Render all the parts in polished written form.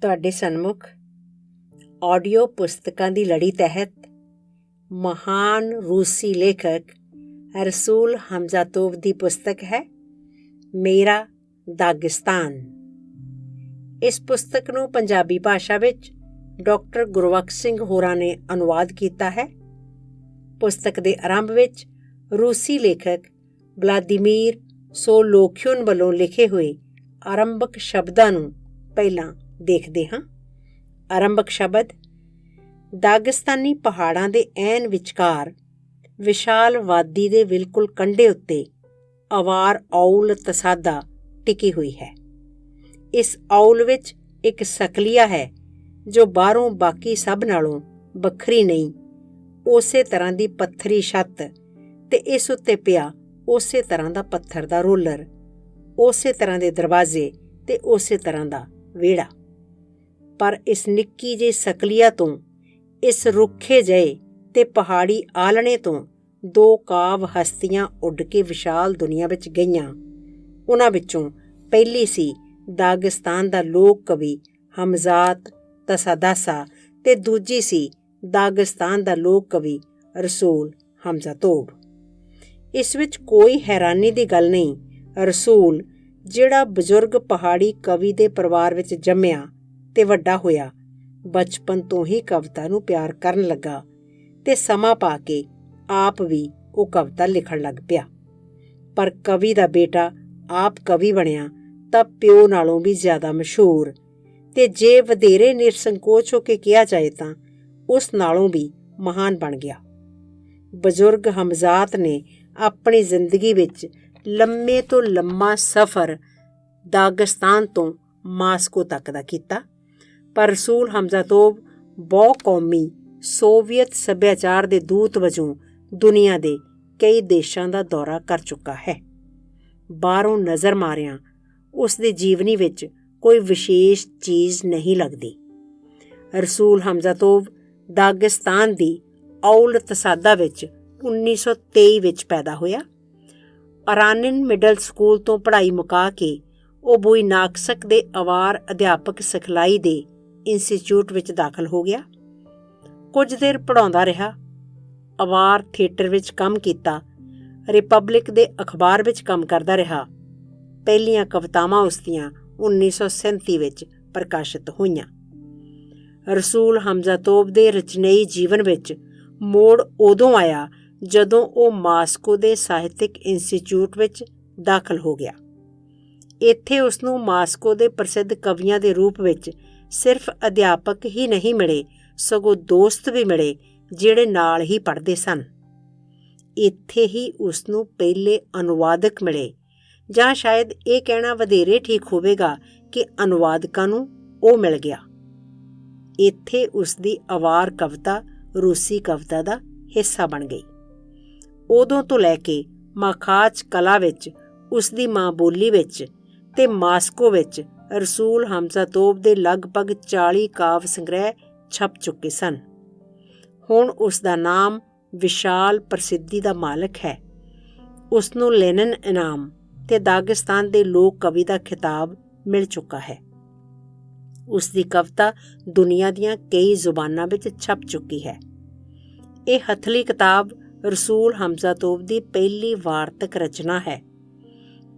ਤੁਹਾਡੇ ਸਨਮੁਖ ਆਡੀਓ ਪੁਸਤਕਾਂ ਦੀ ਲੜੀ ਤਹਿਤ ਮਹਾਨ ਰੂਸੀ ਲੇਖਕ ਰਸੂਲ ਹਮਜ਼ਾਤੋਵ ਦੀ ਪੁਸਤਕ ਹੈ ਮੇਰਾ ਦਾਗਿਸਤਾਨ। ਇਸ ਪੁਸਤਕ ਨੂੰ ਪੰਜਾਬੀ ਭਾਸ਼ਾ ਵਿੱਚ ਡਾਕਟਰ ਗੁਰਬਖਸ਼ ਸਿੰਘ ਹੋਰਾਂ ਨੇ ਅਨੁਵਾਦ ਕੀਤਾ ਹੈ। ਪੁਸਤਕ ਦੇ ਆਰੰਭ ਵਿੱਚ ਰੂਸੀ ਲੇਖਕ ਵਲਾਦੀਮੀਰ ਸੋਲੋਖਿਉਨ ਵੱਲੋਂ ਲਿਖੇ ਹੋਏ ਆਰੰਭਕ ਸ਼ਬਦਾਂ ਨੂੰ ਪਹਿਲਾਂ ਦੇਖਦੇ ਹਾਂ। ਆਰੰਭਕ ਸ਼ਬਦ: ਦਾਗਿਸਤਾਨੀ ਪਹਾੜਾਂ ਦੇ ਐਨ ਵਿਚਕਾਰ ਵਿਸ਼ਾਲ ਵਾਦੀ ਦੇ ਬਿਲਕੁਲ ਕੰਢੇ ਉੱਤੇ ਅਵਾਰ ਔਲ ਤਸਾਦਾ ਟਿਕੀ ਹੋਈ ਹੈ। ਇਸ ਔਲ ਵਿੱਚ ਇੱਕ ਸਕਲੀਆ ਹੈ ਜੋ ਬਾਹਰੋਂ ਬਾਕੀ ਸਭ ਨਾਲੋਂ ਵੱਖਰੀ ਨਹੀਂ। ਉਸੇ ਤਰ੍ਹਾਂ ਦੀ ਪੱਥਰੀ ਛੱਤ ਤੇ ਇਸ ਉੱਤੇ ਪਿਆ ਉਸੇ ਤਰ੍ਹਾਂ ਦਾ ਪੱਥਰ ਦਾ ਰੋਲਰ, ਉਸੇ ਤਰ੍ਹਾਂ ਦੇ ਦਰਵਾਜ਼ੇ ਤੇ ਉਸੇ ਤਰ੍ਹਾਂ ਦਾ ਵਿਹੜਾ। ਪਰ ਇਸ ਨਿੱਕੀ ਜਿਹੀ ਸਕਲੀਆ ਤੋਂ, ਇਸ ਰੁੱਖੇ ਜਿਹੇ ਤੇ ਪਹਾੜੀ ਆਲਣੇ ਤੋਂ ਦੋ ਕਾਵ ਹਸਤੀਆਂ ਉੱਡ ਕੇ ਵਿਸ਼ਾਲ ਦੁਨੀਆ ਵਿੱਚ ਗਈਆਂ। ਉਹਨਾਂ ਵਿੱਚੋਂ ਪਹਿਲੀ ਸੀ ਦਾਗਿਸਤਾਨ ਦਾ ਲੋਕ ਕਵੀ ਹਮਜ਼ਾਤ ਤਸਾਦਾਸਾ ਤੇ ਦੂਜੀ ਸੀ ਦਾਗਿਸਤਾਨ ਦਾ ਲੋਕ ਕਵੀ ਰਸੂਲ ਹਮਜ਼ਾਤੋਵ। ਇਸ ਵਿੱਚ ਕੋਈ ਹੈਰਾਨੀ ਦੀ ਗੱਲ ਨਹੀਂ। ਰਸੂਲ, ਜਿਹੜਾ ਬਜ਼ੁਰਗ ਪਹਾੜੀ ਕਵੀ ਦੇ ਪਰਿਵਾਰ ਵਿੱਚ ਜੰਮਿਆ ਤੇ ਵੱਡਾ ਹੋਇਆ, ਬਚਪਨ ਤੋਂ ਹੀ ਕਵਿਤਾ ਨੂੰ ਪਿਆਰ ਕਰਨ ਲੱਗਾ ਤੇ ਸਮਾਂ ਪਾ ਕੇ ਆਪ ਵੀ ਉਹ ਕਵਿਤਾ ਲਿਖਣ ਲੱਗ ਪਿਆ। ਪਰ ਕਵੀ ਦਾ ਬੇਟਾ ਆਪ ਕਵੀ ਬਣਿਆ ਤਾਂ ਪਿਓ ਨਾਲੋਂ ਵੀ ਜ਼ਿਆਦਾ ਮਸ਼ਹੂਰ, ਤੇ ਜੇ ਵਧੇਰੇ ਨਿਰਸੰਕੋਚ ਹੋ ਕੇ ਕਿਹਾ ਜਾਏ ਤਾਂ ਉਸ ਨਾਲੋਂ ਵੀ ਮਹਾਨ ਬਣ ਗਿਆ। ਬਜ਼ੁਰਗ ਹਮਜ਼ਾਤ ਨੇ ਆਪਣੀ ਜ਼ਿੰਦਗੀ ਵਿੱਚ ਲੰਮੇ ਤੋਂ ਲੰਮਾ ਸਫ਼ਰ ਦਾਗਿਸਤਾਨ ਤੋਂ ਮਾਸਕੋ ਤੱਕ ਦਾ ਕੀਤਾ। ਪਰ ਰਸੂਲ ਹਮਜ਼ਾਤੋਵ ਬਹੁ ਕੌਮੀ ਸੋਵੀਅਤ ਸੱਭਿਆਚਾਰ ਦੇ ਦੂਤ ਵਜੋਂ ਦੁਨੀਆ ਦੇ ਕਈ ਦੇਸ਼ਾਂ ਦਾ ਦੌਰਾ ਕਰ ਚੁੱਕਾ ਹੈ। ਬਾਹਰੋਂ ਨਜ਼ਰ ਮਾਰਿਆਂ ਉਸ ਦੀ ਜੀਵਨੀ ਵਿੱਚ ਕੋਈ ਵਿਸ਼ੇਸ਼ ਚੀਜ਼ ਨਹੀਂ ਲੱਗਦੀ। ਰਸੂਲ ਹਮਜ਼ਾਤੋਵ ਦਾਗਿਸਤਾਨ ਦੀ ਔਲ ਤਸਾਦਾ ਵਿੱਚ 1923 ਵਿੱਚ ਪੈਦਾ ਹੋਇਆ। ਅਰਾਨਿਨ ਮਿਡਲ ਸਕੂਲ ਤੋਂ ਪੜ੍ਹਾਈ ਮੁਕਾ ਕੇ ਉਹ ਬੁਇਨਾਕਸਕ ਦੇ ਅਵਾਰ ਅਧਿਆਪਕ ਸਿਖਲਾਈ ਦੇ ਇੰਸਟੀਚਿਊਟ ਵਿੱਚ ਦਾਖਲ ਹੋ ਗਿਆ। ਕੁਝ ਦੇਰ ਪੜ੍ਹਾਉਂਦਾ ਰਿਹਾ। ਅਵਾਰ ਥੀਏਟਰ ਵਿੱਚ ਕੰਮ ਕੀਤਾ। ਰਿਪਬਲਿਕ ਦੇ ਅਖਬਾਰ ਵਿੱਚ ਕੰਮ ਕਰਦਾ ਰਿਹਾ। ਪਹਿਲੀਆਂ ਕਵਿਤਾਵਾਂ ਉਸ ਦੀਆਂ 1937 ਵਿੱਚ ਪ੍ਰਕਾਸ਼ਿਤ ਹੋਈਆਂ। ਰਸੂਲ ਹਮਜ਼ਾਤੋਵ ਦੇ ਰਚਨਈ ਜੀਵਨ ਵਿੱਚ ਮੋੜ ਉਦੋਂ ਆਇਆ ਜਦੋਂ ਉਹ ਮਾਸਕੋ ਦੇ ਸਾਹਿਤਕ ਇੰਸਟੀਚਿਊਟ ਵਿੱਚ ਦਾਖਲ ਹੋ ਗਿਆ। ਇੱਥੇ ਉਸਨੂੰ ਮਾਸਕੋ ਦੇ ਪ੍ਰਸਿੱਧ ਕਵੀਆਂ ਦੇ ਰੂਪ ਵਿੱਚ ਸਿਰਫ ਅਧਿਆਪਕ ਹੀ ਨਹੀਂ ਮਿਲੇ, ਸਗੋਂ ਦੋਸਤ ਵੀ ਮਿਲੇ ਜਿਹੜੇ ਨਾਲ ਹੀ ਪੜ੍ਹਦੇ ਸਨ। ਇੱਥੇ ਹੀ ਉਸਨੂੰ ਪਹਿਲੇ ਅਨੁਵਾਦਕ ਮਿਲੇ, ਜਾਂ ਸ਼ਾਇਦ ਇਹ ਕਹਿਣਾ ਵਧੇਰੇ ਠੀਕ ਹੋਵੇਗਾ ਕਿ ਅਨੁਵਾਦਕਾਂ ਨੂੰ ਉਹ ਮਿਲ ਗਿਆ। ਇੱਥੇ ਉਸਦੀ ਅਵਾਰ ਕਵਿਤਾ ਰੂਸੀ ਕਵਿਤਾ ਦਾ ਹਿੱਸਾ ਬਣ ਗਈ। ਉਦੋਂ ਤੋਂ ਲੈ ਕੇ ਮਾਖਾਚ ਕਲਾ ਵਿੱਚ, ਉਸਦੀ ਮਾਂ ਬੋਲੀ ਵਿੱਚ ਤੇ ਮਾਸਕੋ ਵਿੱਚ ਰਸੂਲ ਹਮਜ਼ਾਤੋਵ ਦੇ ਲਗਭਗ 40 ਕਾਵਿ ਸੰਗ੍ਰਹਿ ਛਪ ਚੁੱਕੇ ਸਨ। ਹੁਣ ਉਸ ਦਾ ਨਾਮ ਵਿਸ਼ਾਲ ਪ੍ਰਸਿੱਧੀ ਦਾ ਮਾਲਕ ਹੈ। ਉਸਨੂੰ ਲੈਨਿਨ ਇਨਾਮ ਤੇ ਦਾਗਿਸਤਾਨ ਦੇ ਲੋਕ ਕਵੀ ਦਾ ਖਿਤਾਬ ਮਿਲ ਚੁੱਕਾ ਹੈ। ਉਸਦੀ ਕਵਿਤਾ ਦੁਨੀਆ ਦੀਆਂ ਕਈ ਜ਼ੁਬਾਨਾਂ ਵਿੱਚ ਛਪ ਚੁੱਕੀ ਹੈ। ਇਹ ਹਥਲੀ ਕਿਤਾਬ ਰਸੂਲ ਹਮਜ਼ਾਤੋਵ ਦੀ ਪਹਿਲੀ ਵਾਰਤਕ ਰਚਨਾ ਹੈ।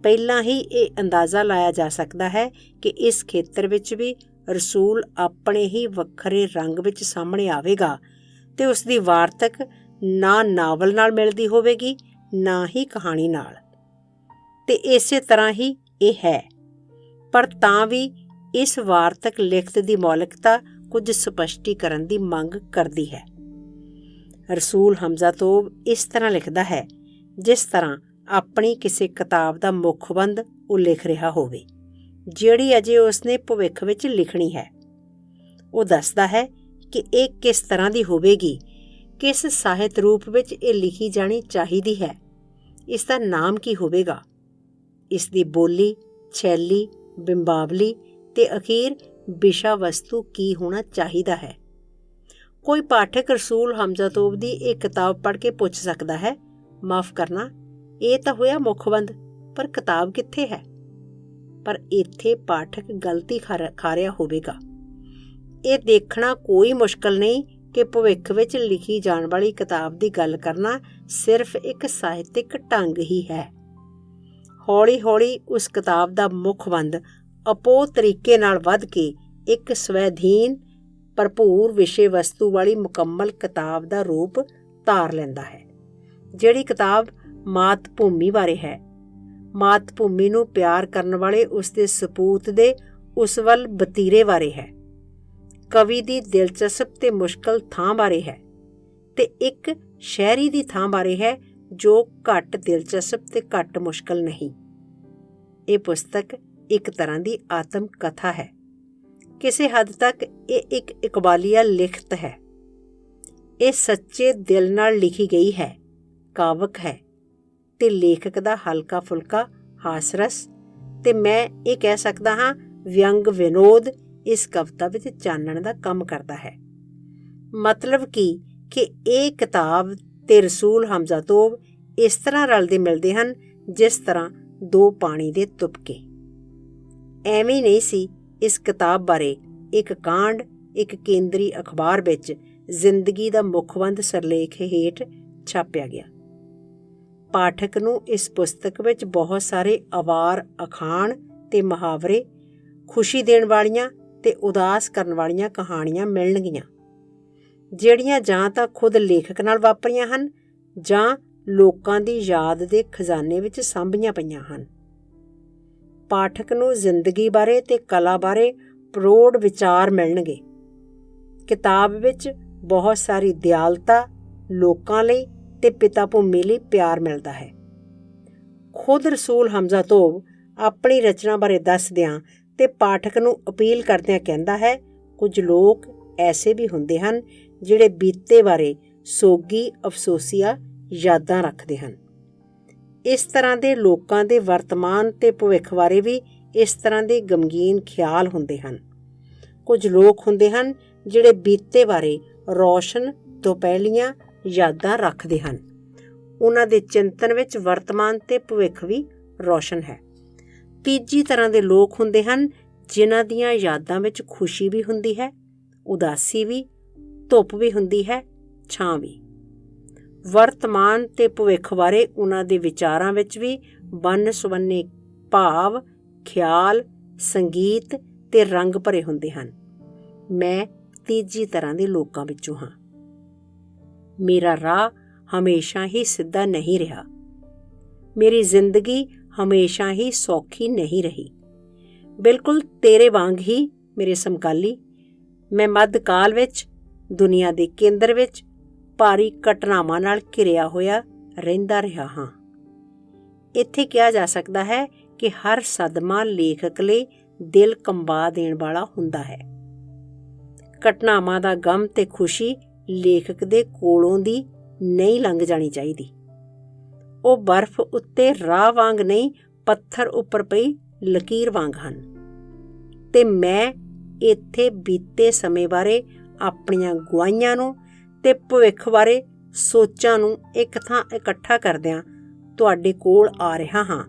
ਪਹਿਲਾਂ ਹੀ ਇਹ ਅੰਦਾਜ਼ਾ ਲਾਇਆ ਜਾ ਸਕਦਾ ਹੈ ਕਿ ਇਸ ਖੇਤਰ ਵਿੱਚ ਵੀ ਰਸੂਲ ਆਪਣੇ ਹੀ ਵੱਖਰੇ ਰੰਗ ਵਿੱਚ ਸਾਹਮਣੇ ਆਵੇਗਾ ਤੇ ਉਸਦੀ ਵਾਰਤਕ ਨਾ ਨਾਵਲ ਨਾਲ ਮਿਲਦੀ ਹੋਵੇਗੀ, ਨਾ ਹੀ ਕਹਾਣੀ ਨਾਲ। ਤੇ ਇਸੇ ਤਰ੍ਹਾਂ ਹੀ ਇਹ ਹੈ। ਪਰ ਤਾਂ ਵੀ ਇਸ ਵਾਰਤਕ ਲਿਖਤ ਦੀ ਮੌਲਿਕਤਾ ਕੁਝ ਸਪਸ਼ਟੀਕਰਨ ਦੀ ਮੰਗ ਕਰਦੀ ਹੈ। ਰਸੂਲ ਹਮਜ਼ਾਤੋਵ ਇਸ ਤਰ੍ਹਾਂ ਲਿਖਦਾ ਹੈ ਜਿਸ ਤਰ੍ਹਾਂ ਆਪਣੀ ਕਿਸੇ ਕਿਤਾਬ ਦਾ ਮੁੱਖਬੰਧ ਉਹ ਲਿਖ ਰਿਹਾ ਹੋਵੇ, ਜਿਹੜੀ ਅਜੇ ਉਸਨੇ ਭਵਿੱਖ ਵਿੱਚ ਲਿਖਣੀ ਹੈ। ਉਹ ਦੱਸਦਾ ਹੈ ਕਿ ਇਹ ਕਿਸ ਤਰ੍ਹਾਂ ਦੀ ਹੋਵੇਗੀ, ਕਿਸ ਸਾਹਿਤ ਰੂਪ ਵਿੱਚ ਇਹ ਲਿਖੀ ਜਾਣੀ ਚਾਹੀਦੀ ਹੈ, ਇਸ ਦਾ ਨਾਮ ਕੀ ਹੋਵੇਗਾ, ਇਸ ਦੀ ਬੋਲੀ, ਸ਼ੈਲੀ, ਬਿੰਬਾਵਲੀ ਤੇ ਅਖੀਰ ਵਿਸ਼ਾ ਵਸਤੂ ਕੀ ਹੋਣਾ ਚਾਹੀਦਾ ਹੈ। ਕੋਈ ਪਾਠਕ ਰਸੂਲ ਹਮਜ਼ਾਤੋਵ ਦੀ ਇਹ ਕਿਤਾਬ ਪੜ੍ਹ ਕੇ ਪੁੱਛ ਸਕਦਾ ਹੈ, ਮਾਫ਼ ਕਰਨਾ, ਇਹ ਤਾਂ ਹੋਇਆ ਮੁੱਖਬੰਧ, ਪਰ ਕਿਤਾਬ ਕਿੱਥੇ ਹੈ? ਪਰ ਇੱਥੇ ਪਾਠਕ ਗਲਤੀ ਖਾ ਰਿਹਾ ਹੋਵੇਗਾ। ਇਹ ਦੇਖਣਾ ਕੋਈ ਮੁਸ਼ਕਲ ਨਹੀਂ ਕਿ ਭਵਿੱਖ ਵਿੱਚ ਲਿਖੀ ਜਾਣ ਵਾਲੀ ਕਿਤਾਬ ਦੀ ਗੱਲ ਕਰਨਾ ਸਿਰਫ ਇੱਕ ਸਾਹਿਤਕ ਢੰਗ ਹੀ ਹੈ। ਹੌਲੀ ਹੌਲੀ ਉਸ ਕਿਤਾਬ ਦਾ ਮੁੱਖਬੰਦ ਅਪੋਹ ਤਰੀਕੇ ਨਾਲ ਵੱਧ ਕੇ ਇੱਕ ਸਵੈਧੀਨ ਭਰਪੂਰ ਵਿਸ਼ੇ ਵਸਤੂ ਵਾਲੀ ਮੁਕੰਮਲ ਕਿਤਾਬ ਦਾ ਰੂਪ ਧਾਰ ਲੈਂਦਾ ਹੈ, ਜਿਹੜੀ ਕਿਤਾਬ ਮਾਤ ਭੂਮੀ ਬਾਰੇ ਹੈ। ਮਾਤ ਭੂਮੀ ਨੂੰ ਪਿਆਰ ਕਰਨ ਵਾਲੇ ਉਸਦੇ ਸਪੂਤ ਦੇ ਉਸ ਵੱਲ ਵਤੀਰੇ ਬਾਰੇ ਹੈ, ਕਵੀ ਦੀ ਦਿਲਚਸਪ ਤੇ ਮੁਸ਼ਕਲ ਥਾਂ ਬਾਰੇ ਹੈ, ਤੇ ਇੱਕ ਸ਼ਾਇਰੀ ਦੀ ਥਾਂ ਬਾਰੇ ਹੈ ਜੋ ਘੱਟ ਦਿਲਚਸਪ ਤੇ ਘੱਟ ਮੁਸ਼ਕਲ ਨਹੀਂ। ਇਹ ਪੁਸਤਕ ਇੱਕ ਤਰ੍ਹਾਂ ਦੀ ਆਤਮ ਕਥਾ ਹੈ। ਕਿਸੇ ਹੱਦ ਤੱਕ ਇਹ ਇੱਕ ਇਕਬਾਲੀਆ ਲਿਖਤ ਹੈ। ਇਹ ਸੱਚੇ ਦਿਲ ਨਾਲ ਲਿਖੀ ਗਈ ਹੈ, ਕਾਵਕ ਹੈ, ਤੇ ਲੇਖਕ ਦਾ ਹਲਕਾ ਫੁਲਕਾ ਹਾਸਰਸ ਤੇ ਮੈਂ ਇਹ ਕਹਿ ਸਕਦਾ ਹਾਂ ਵਿਅੰਗ ਵਿਨੋਦ ਇਸ ਕਵਿਤਾ ਵਿੱਚ ਚਾਨਣ ਦਾ ਕੰਮ ਕਰਦਾ ਹੈ। ਮਤਲਬ ਕਿ ਇਹ ਕਿਤਾਬ ਤੇ ਰਸੂਲ ਹਮਜ਼ਾ ਤੋਬ ਇਸ ਤਰ੍ਹਾਂ ਰਲਦੇ ਮਿਲਦੇ ਹਨ ਜਿਸ ਤਰ੍ਹਾਂ ਦੋ ਪਾਣੀ ਦੇ ਤੁਪਕੇ। ਐਵੇਂ ਨਹੀਂ ਸੀ ਇਸ ਕਿਤਾਬ ਬਾਰੇ ਇੱਕ ਕਾਂਡ ਇੱਕ ਕੇਂਦਰੀ ਅਖਬਾਰ ਵਿੱਚ ਜ਼ਿੰਦਗੀ ਦਾ ਮੁੱਖਬੰਦ ਸਿਰਲੇਖ ਹੇਠ ਛਾਪਿਆ ਗਿਆ। ਪਾਠਕ ਨੂੰ ਇਸ ਪੁਸਤਕ ਵਿੱਚ ਬਹੁਤ ਸਾਰੇ ਅਵਾਰ ਅਖਾਣ ਤੇ ਮੁਹਾਵਰੇ, ਖੁਸ਼ੀ ਦੇਣ ਵਾਲੀਆਂ ਤੇ ਉਦਾਸ ਕਰਨ ਵਾਲੀਆਂ ਕਹਾਣੀਆਂ ਮਿਲਣਗੀਆਂ, ਜਿਹੜੀਆਂ ਜਾਂ ਤਾਂ ਖੁਦ ਲੇਖਕ ਨਾਲ ਵਾਪਰੀਆਂ ਹਨ ਜਾਂ ਲੋਕਾਂ ਦੀ ਯਾਦ ਦੇ ਖਜ਼ਾਨੇ ਵਿੱਚ ਸਾਂਭੀਆਂ ਪਈਆਂ ਹਨ। ਪਾਠਕ ਨੂੰ ਜ਼ਿੰਦਗੀ ਬਾਰੇ ਤੇ ਕਲਾ ਬਾਰੇ ਪ੍ਰੌੜ ਵਿਚਾਰ ਮਿਲਣਗੇ। ਕਿਤਾਬ ਵਿੱਚ ਬਹੁਤ ਸਾਰੀ ਦਿਆਲਤਾ, ਲੋਕਾਂ ਲਈ ਤੇ ਪਿਤਾ ਭੂਮੀ ਲਈ ਪਿਆਰ ਮਿਲਦਾ ਹੈ। ਖੁਦ ਰਸੂਲ ਹਮਜ਼ਾ ਤੋਬ ਆਪਣੀ ਰਚਨਾ ਬਾਰੇ ਦੱਸਦਿਆਂ ਤੇ ਪਾਠਕ ਨੂੰ ਅਪੀਲ ਕਰਦਿਆਂ ਕਹਿੰਦਾ ਹੈ, ਕੁਝ ਲੋਕ ਐਸੇ ਵੀ ਹੁੰਦੇ ਹਨ ਜਿਹੜੇ ਬੀਤੇ ਬਾਰੇ ਸੋਗੀ ਅਫਸੋਸੀਆ ਯਾਦਾਂ ਰੱਖਦੇ ਹਨ। ਇਸ ਤਰ੍ਹਾਂ ਦੇ ਲੋਕਾਂ ਦੇ ਵਰਤਮਾਨ ਤੇ ਭਵਿੱਖ ਬਾਰੇ ਵੀ ਇਸ ਤਰ੍ਹਾਂ ਦੇ ਗਮਗੀਨ ਖਿਆਲ ਹੁੰਦੇ ਹਨ। ਕੁਝ ਲੋਕ ਹੁੰਦੇ ਹਨ ਜਿਹੜੇ ਬੀਤੇ ਬਾਰੇ ਰੌਸ਼ਨ ਦੁਪਹਿਲੀਆਂ ਯਾਦਾਂ ਰੱਖਦੇ ਹਨ। ਉਹਨਾਂ ਦੇ ਚਿੰਤਨ ਵਿੱਚ ਵਰਤਮਾਨ ਤੇ ਭਵਿੱਖ ਵੀ ਰੌਸ਼ਨ ਹੈ। ਤੀਜੀ ਤਰ੍ਹਾਂ ਦੇ ਲੋਕ ਹੁੰਦੇ ਹਨ ਜਿਨ੍ਹਾਂ ਦੀਆਂ ਯਾਦਾਂ ਵਿੱਚ ਖੁਸ਼ੀ ਵੀ ਹੁੰਦੀ ਹੈ, ਉਦਾਸੀ ਵੀ, ਧੁੱਪ ਵੀ ਹੁੰਦੀ ਹੈ, ਛਾਂ ਵੀ। ਵਰਤਮਾਨ ਤੇ ਭਵਿੱਖ ਬਾਰੇ ਉਹਨਾਂ ਦੇ ਵਿਚਾਰਾਂ ਵਿੱਚ ਵੀ ਵੰਨ ਸੁਵੰਨੇ ਭਾਵ, ਖਿਆਲ, ਸੰਗੀਤ ਤੇ ਰੰਗ ਭਰੇ ਹੁੰਦੇ ਹਨ। ਮੈਂ ਤੀਜੀ ਤਰ੍ਹਾਂ ਦੇ ਲੋਕਾਂ ਵਿੱਚੋਂ ਹਾਂ। ਮੇਰਾ ਰਾਹ ਹਮੇਸ਼ਾ ਹੀ ਸਿੱਧਾ ਨਹੀਂ ਰਿਹਾ। ਮੇਰੀ ਜ਼ਿੰਦਗੀ ਹਮੇਸ਼ਾ ਹੀ ਸੌਖੀ ਨਹੀਂ ਰਹੀ। ਬਿਲਕੁਲ ਤੇਰੇ ਵਾਂਗ ਹੀ ਮੇਰੇ ਸਮਕਾਲੀ, ਮੈਂ ਮੱਧਕਾਲ ਵਿੱਚ ਦੁਨੀਆ ਦੇ ਕੇਂਦਰ ਵਿੱਚ ਭਾਰੀ ਘਟਨਾਵਾਂ ਨਾਲ ਘਿਰਿਆ ਹੋਇਆ ਰਹਿੰਦਾ ਰਿਹਾ ਹਾਂ। ਇੱਥੇ ਕਿਹਾ ਜਾ ਸਕਦਾ ਹੈ ਕਿ ਹਰ ਸਦਮਾ ਲੇਖਕ ਲਈ ਦਿਲ ਕੰਬਾ ਦੇਣ ਵਾਲਾ ਹੁੰਦਾ ਹੈ। ਘਟਨਾਵਾਂ ਦਾ ਗਮ ਤੇ ਖੁਸ਼ੀ ਲੇਖਕ ਦੇ ਕੋਲੋਂ ਦੀ ਨਹੀਂ ਲੰਘ ਜਾਣੀ ਚਾਹੀਦੀ। ਉਹ ਬਰਫ਼ ਉੱਤੇ ਰਾਹ ਵਾਂਗ ਨਹੀਂ, ਪੱਥਰ ਉੱਪਰ ਪਈ ਲਕੀਰ ਵਾਂਗ ਹਨ। ਤੇ ਮੈਂ ਇੱਥੇ ਬੀਤੇ ਸਮੇਂ ਬਾਰੇ ਆਪਣੀਆਂ ਗੁਆਹੀਆਂ ਨੂੰ ਤੇ ਭਵਿੱਖ ਬਾਰੇ ਸੋਚਾਂ ਨੂੰ ਇੱਕ ਥਾਂ ਇਕੱਠਾ ਕਰਦਿਆਂ ਤੁਹਾਡੇ ਕੋਲ ਆ ਰਿਹਾ ਹਾਂ,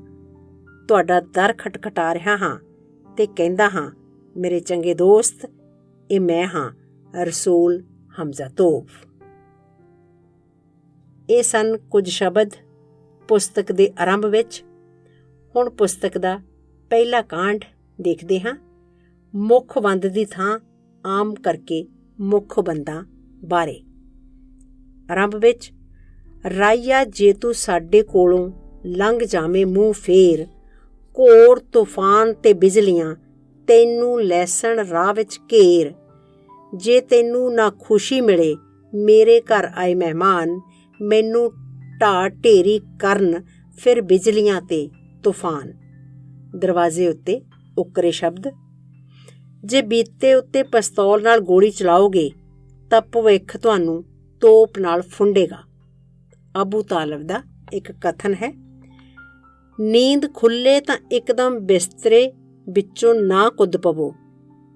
ਤੁਹਾਡਾ ਦਰ ਖਟਖਟਾ ਰਿਹਾ ਹਾਂ ਤੇ ਕਹਿੰਦਾ ਹਾਂ, ਮੇਰੇ ਚੰਗੇ ਦੋਸਤ, ਇਹ ਮੈਂ ਹਾਂ ਰਸੂਲ ਹਮਜ਼ਾ ਤੋਬ। ਇਹ ਸਨ ਕੁਝ ਸ਼ਬਦ ਪੁਸਤਕ ਦੇ ਆਰੰਭ ਵਿੱਚ। ਹੁਣ ਪੁਸਤਕ ਦਾ ਪਹਿਲਾ ਕਾਂਡ ਦੇਖਦੇ ਹਾਂ। ਮੁੱਖ ਬੰਦ ਦੀ ਥਾਂ ਆਮ ਕਰਕੇ ਮੁੱਖ ਬੰਦਾਂ ਬਾਰੇ। ਆਰੰਭ ਵਿੱਚ, ਰਾਈਆ ਜੇ ਤੂੰ ਸਾਡੇ ਕੋਲੋਂ ਲੰਘ ਜਾਵੇਂ ਮੂੰਹ ਫੇਰ, ਘੋਰ ਤੂਫਾਨ ਤੇ ਬਿਜਲੀਆਂ ਤੈਨੂੰ ਲੈਸਣ ਰਾਹ ਵਿੱਚ ਘੇਰ। ਜੇ ਤੈਨੂੰ ਨਾ ਖੁਸ਼ੀ ਮਿਲੇ ਮੇਰੇ ਘਰ ਆਏ ਮਹਿਮਾਨ, ਮੈਨੂੰ ਢਾਹ ਢੇਰੀ ਕਰਨ ਫਿਰ ਬਿਜਲੀਆਂ ਤੇ ਤੂਫਾਨ। ਦਰਵਾਜ਼ੇ ਉੱਤੇ ਉੱਕਰੇ ਸ਼ਬਦ। ਜੇ ਬੀਤੇ ਉੱਤੇ ਪਿਸਤੌਲ ਨਾਲ ਗੋਲੀ ਚਲਾਓਗੇ ਤਾਂ ਭਵਿੱਖ ਤੁਹਾਨੂੰ ਤੋਪ ਨਾਲ ਫੁੰਡੇਗਾ। ਅਬੂ ਤਾਲਬ ਦਾ ਇੱਕ ਕਥਨ ਹੈ। ਨੀਂਦ ਖੁੱਲੇ ਤਾਂ ਇੱਕਦਮ ਬਿਸਤਰੇ ਵਿੱਚੋਂ ਨਾ ਕੁੱਦ ਪਵੋ,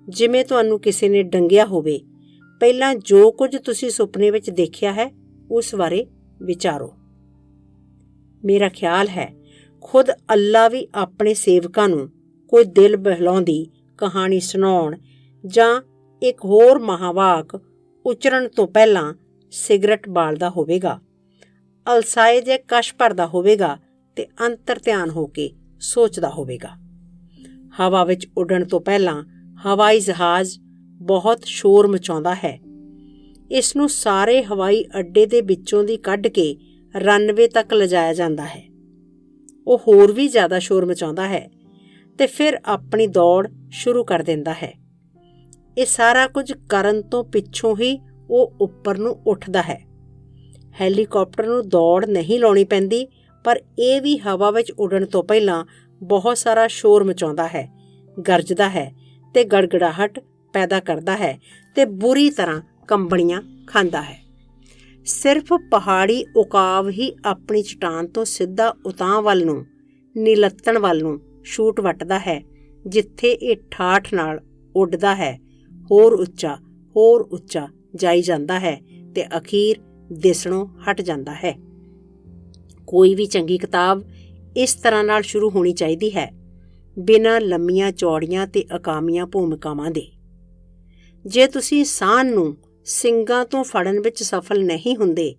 ਜਿਵੇਂ ਤੁਹਾਨੂੰ ਕਿਸੇ ਨੇ ਡੰਗਿਆ ਹੋਵੇ। ਪਹਿਲਾਂ ਜੋ ਕੁਝ ਤੁਸੀਂ ਸੁਪਨੇ ਵਿੱਚ ਦੇਖਿਆ ਹੈ ਉਸ ਬਾਰੇ ਵਿਚਾਰੋ। ਮੇਰਾ ਖਿਆਲ ਹੈ ਖੁਦ ਅੱਲਾ ਵੀ ਆਪਣੇ ਸੇਵਕਾਂ ਨੂੰ ਕੋਈ ਦਿਲ ਬਹਿਲਾਉਂਦੀ ਕਹਾਣੀ ਸੁਣਾਉਣ ਜਾਂ ਇੱਕ ਹੋਰ ਮਹਾਵਾਕ ਉਚਰਨ ਤੋਂ ਪਹਿਲਾਂ ਸਿਗਰਟ ਬਾਲਦਾ ਹੋਵੇਗਾ, ਅਲਸਾਏ ਜੇ ਕਸ਼ ਭਰਦਾ ਹੋਵੇਗਾ ਤੇ ਅੰਤਰ ਧਿਆਨ ਹੋ ਕੇ ਸੋਚਦਾ ਹੋਵੇਗਾ। ਹਵਾ ਵਿੱਚ ਉੱਡਣ ਤੋਂ ਪਹਿਲਾਂ ਹਵਾਈ ਜਹਾਜ਼ ਬਹੁਤ ਸ਼ੋਰ ਮਚਾਉਂਦਾ ਹੈ। ਇਸ ਨੂੰ ਸਾਰੇ ਹਵਾਈ ਅੱਡੇ ਦੇ ਵਿੱਚੋਂ ਦੀ ਕੱਢ ਕੇ ਰਨਵੇ ਤੱਕ ਲਿਜਾਇਆ ਜਾਂਦਾ ਹੈ। ਉਹ ਹੋਰ ਵੀ ਜ਼ਿਆਦਾ ਸ਼ੋਰ ਮਚਾਉਂਦਾ ਹੈ ਤੇ ਫਿਰ ਆਪਣੀ ਦੌੜ ਸ਼ੁਰੂ ਕਰ ਦਿੰਦਾ ਹੈ। ਇਹ ਸਾਰਾ ਕੁਝ ਕਰਨ ਤੋਂ ਪਿੱਛੋਂ ਹੀ ਉਹ ਉੱਪਰ ਨੂੰ ਉੱਠਦਾ ਹੈ। ਹੈਲੀਕਾਪਟਰ ਨੂੰ ਦੌੜ ਨਹੀਂ ਲਾਉਣੀ ਪੈਂਦੀ, ਪਰ ਇਹ ਵੀ ਹਵਾ ਵਿੱਚ ਉੱਡਣ ਤੋਂ ਪਹਿਲਾਂ ਬਹੁਤ ਸਾਰਾ ਸ਼ੋਰ ਮਚਾਉਂਦਾ ਹੈ, ਗਰਜਦਾ ਹੈ ਤੇ ਗੜਗੜਾਹਟ ਪੈਦਾ ਕਰਦਾ ਹੈ ਤੇ ਬੁਰੀ ਤਰ੍ਹਾਂ ਕੰਬਣੀਆਂ ਖਾਂਦਾ ਹੈ। ਸਿਰਫ ਪਹਾੜੀ ਉਕਾਬ ਹੀ ਆਪਣੀ ਚਟਾਨ ਤੋਂ ਸਿੱਧਾ ਉਤਾਂਹ ਵੱਲ ਨੂੰ, ਨੀਲੱਤਣ ਵੱਲ ਨੂੰ ਛੂਟ ਵੱਟਦਾ ਹੈ, ਜਿੱਥੇ ਇਹ ਠਾਠ ਨਾਲ ਉੱਡਦਾ ਹੈ, ਹੋਰ ਉੱਚਾ ਜਾਈ ਜਾਂਦਾ ਹੈ ਤੇ ਅਖੀਰ ਦਿਸਣੋਂ ਹਟ ਜਾਂਦਾ ਹੈ। ਕੋਈ ਵੀ ਚੰਗੀ ਕਿਤਾਬ ਇਸ ਤਰ੍ਹਾਂ ਨਾਲ ਸ਼ੁਰੂ ਹੋਣੀ ਚਾਹੀਦੀ ਹੈ, ਬਿਨਾਂ ਲੰਮੀਆਂ ਚੌੜੀਆਂ ਤੇ ਅਕਾਮੀਆਂ ਭੂਮਿਕਾਵਾਂ ਦੇ। ਜੇ ਤੁਸੀਂ ਸਾਹ ਨੂੰ ਸਿੰਗਾਂ ਤੋਂ ਫੜਨ ਵਿੱਚ ਸਫਲ ਨਹੀਂ ਹੁੰਦੇ